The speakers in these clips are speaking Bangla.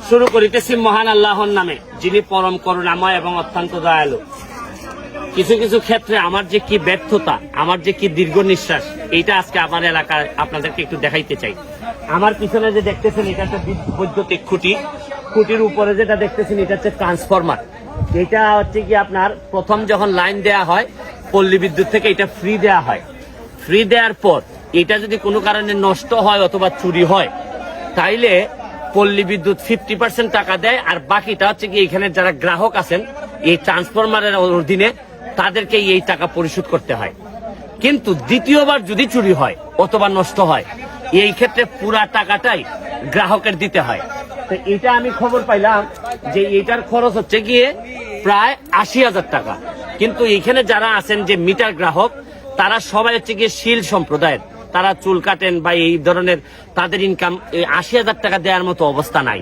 শুরু করিতেছি মহান আল্লাহর নামে, যিনি পরম করুণাময় এবং অত্যন্ত দয়ালু। কিছু কিছু ক্ষেত্রে আমার যে কি ব্যর্থতা, আমার যে কি দীর্ঘ নিঃশ্বাস, এইটা আজকে আমার এলাকায় আপনাদেরকে একটু দেখাইতে চাই। আমার পিছনে যে দেখতেছেন এটা হচ্ছে বৈদ্যুতিক খুঁটি, খুঁটির উপরে যেটা দেখতেছেন এটা হচ্ছে ট্রান্সফরমার। এটা হচ্ছে কি আপনার প্রথম যখন লাইন দেয়া হয় পল্লী বিদ্যুৎ থেকে এটা ফ্রি দেয়া হয়। ফ্রি দেওয়ার পর এটা যদি কোনো কারণে নষ্ট হয় অথবা চুরি হয় তাইলে পল্লী বিদ্যুৎ 50% টাকা দেয়, আর বাকিটা হচ্ছে কি এখানে যারা গ্রাহক আছেন এই ট্রান্সফরমারের অধীনে তাদেরকে এই টাকা পরিশোধ করতে হয়। কিন্তু দ্বিতীয়বার যদি চুরি হয় অথবা নষ্ট হয় এই ক্ষেত্রে পুরা টাকাটাই গ্রাহকের দিতে হয়। তো এটা আমি খবর পাইলাম যে এটার খরচ হচ্ছে গিয়ে প্রায় 80,000 টাকা। কিন্তু এখানে যারা আছেন যে মিটার গ্রাহক তারা সবাই হচ্ছে গিয়ে শীল সম্প্রদায়ের, তারা চুল কাটেন বা এই ধরনের, তাদের ইনকাম 80,000 টাকা দেওয়ার মতো অবস্থা নাই।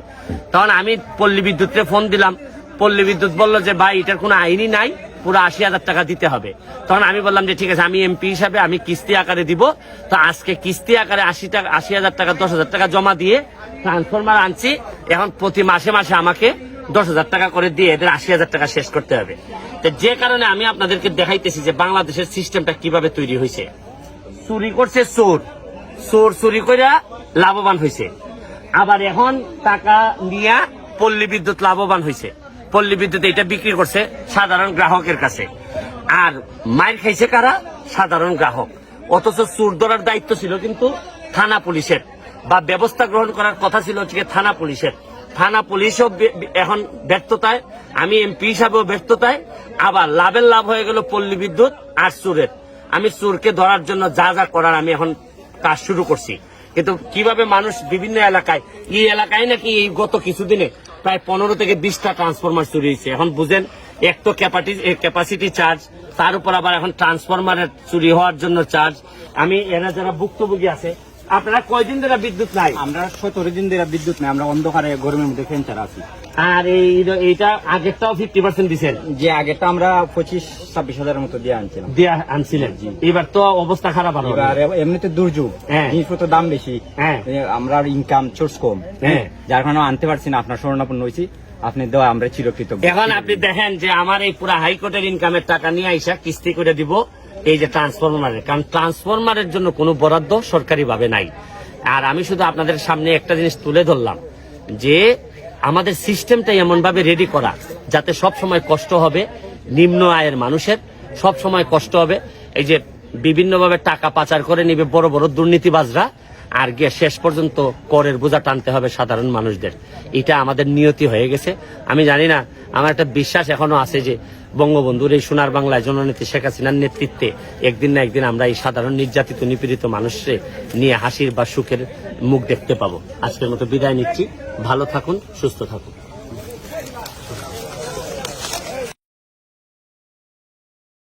তখন আমি পল্লী বিদ্যুৎকে ফোন দিলাম, পল্লী বিদ্যুৎ বললো যে ভাই এটার কোনো আইনই নাই, পুরো 80,000 টাকা দিতে হবে। তখন আমি বললাম যে ঠিক আছে, আমি এমপি হিসাবে আমি কিস্তি আকারে দিব। তো আজকে কিস্তি আকারে 80,000 টাকা 10,000 টাকা জমা দিয়ে ট্রান্সফরমার আনছি। এখন প্রতি মাসে মাসে আমাকে 10,000 টাকা করে দিয়ে এদের 80,000 টাকা শেষ করতে হবে। তো যে কারণে আমি আপনাদেরকে দেখাইতেছি যে বাংলাদেশের সিস্টেমটা কিভাবে তৈরি হয়েছে। চুরি করছে চোর, চোর চুরি করে লাভবান হয়েছে, আবার এখন টাকা নিয়ে পল্লী বিদ্যুৎ লাভবান হয়েছে। পল্লী বিদ্যুৎ এটা বিক্রি করছে সাধারণ গ্রাহকের কাছে, আর মাইর খাইছে কারা? সাধারণ গ্রাহক। অথচ চোর ধরার দায়িত্ব ছিল কিন্তু থানা পুলিশের, বা ব্যবস্থা গ্রহণ করার কথা ছিল হচ্ছে থানা পুলিশের। থানা পুলিশও এখন ব্যর্থতায়, আমি এমপি হিসাবেও ব্যর্থতায়, আবার লাভের লাভ হয়ে গেল পল্লী বিদ্যুৎ আর চোরের। আমি চোরকে ধরার জন্য যা যা করার আমি এখন কাজ শুরু করছি। কিন্তু কিভাবে মানুষ বিভিন্ন এলাকায়, এই এলাকায় নাকি এই গত কিছুদিনে প্রায় 15 থেকে 20টা ট্রান্সফরমার চুরি হয়েছে। এখন বুঝেন, এক তো ক্যাপাসিটি চার্জ, তার উপর আবার এখন ট্রান্সফরমারের চুরি হওয়ার জন্য চার্জ। আমি এরা যারা ভুক্তভোগী আছে, আপনারা কয়দিন ধরে বিদ্যুৎ নাই? আমরা 17 দিন ধরে বিদ্যুৎ নাই, আমরা অন্ধকারে গরমের মধ্যে ফ্যান ছাড়া আছি। আর এইটা আগেরটাও 50% দিচ্ছেন? যে আগেরটা আমরা 25-26 হাজারের মতো দিয়ে আনছিলাম। দিয়ে আনছিলেন? এবার তো অবস্থা খারাপ হবে। এবার এমনিতে দুর্যোগ, জিনিসপত্র দাম বেশি, আমরা ইনকাম সোর্স কম, যার কারণে আনতে পারছি না। আপনার শরণাপন্ন হয়েছি, আপনি দেওয়া আমরা চিরকৃতজ্ঞ। এখন আপনি দেখেন যে আমার এই পুরা হাইকোর্টের ইনকামের টাকা নিয়ে আইসা কিস্তি করে দিব এই যে ট্রান্সফরমারের, কারণ ট্রান্সফরমারের জন্য কোনো বরাদ্দ সরকারি ভাবে নাই। আর আমি শুধু আপনাদের সামনে একটা জিনিস তুলে ধরলাম যে আমাদের সিস্টেমটাই এমন ভাবে রেডি করা যাতে সব সময় কষ্ট হবে নিম্ন আয়ের মানুষের, সব সময় কষ্ট হবে। এই যে বিভিন্নভাবে টাকা পাচার করে নিবে বড় বড় দুর্নীতিবাজরা, আর গিয়ে শেষ পর্যন্ত করের বোঝা টানতে হবে সাধারণ মানুষদের। এটা আমাদের নিয়তি হয়ে গেছে। আমি জানি না, আমার একটা বিশ্বাস এখনো আছে যে বঙ্গবন্ধুর এই সোনার বাংলায় জননেত্রী শেখ হাসিনার নেতৃত্বে একদিন না একদিন আমরা এই সাধারণ নির্যাতিত নিপীড়িত মানুষকে নিয়ে হাসির বা সুখের মুখ দেখতে পাবো। আজকের মতো বিদায় নিচ্ছি। ভালো থাকুন, সুস্থ থাকুন।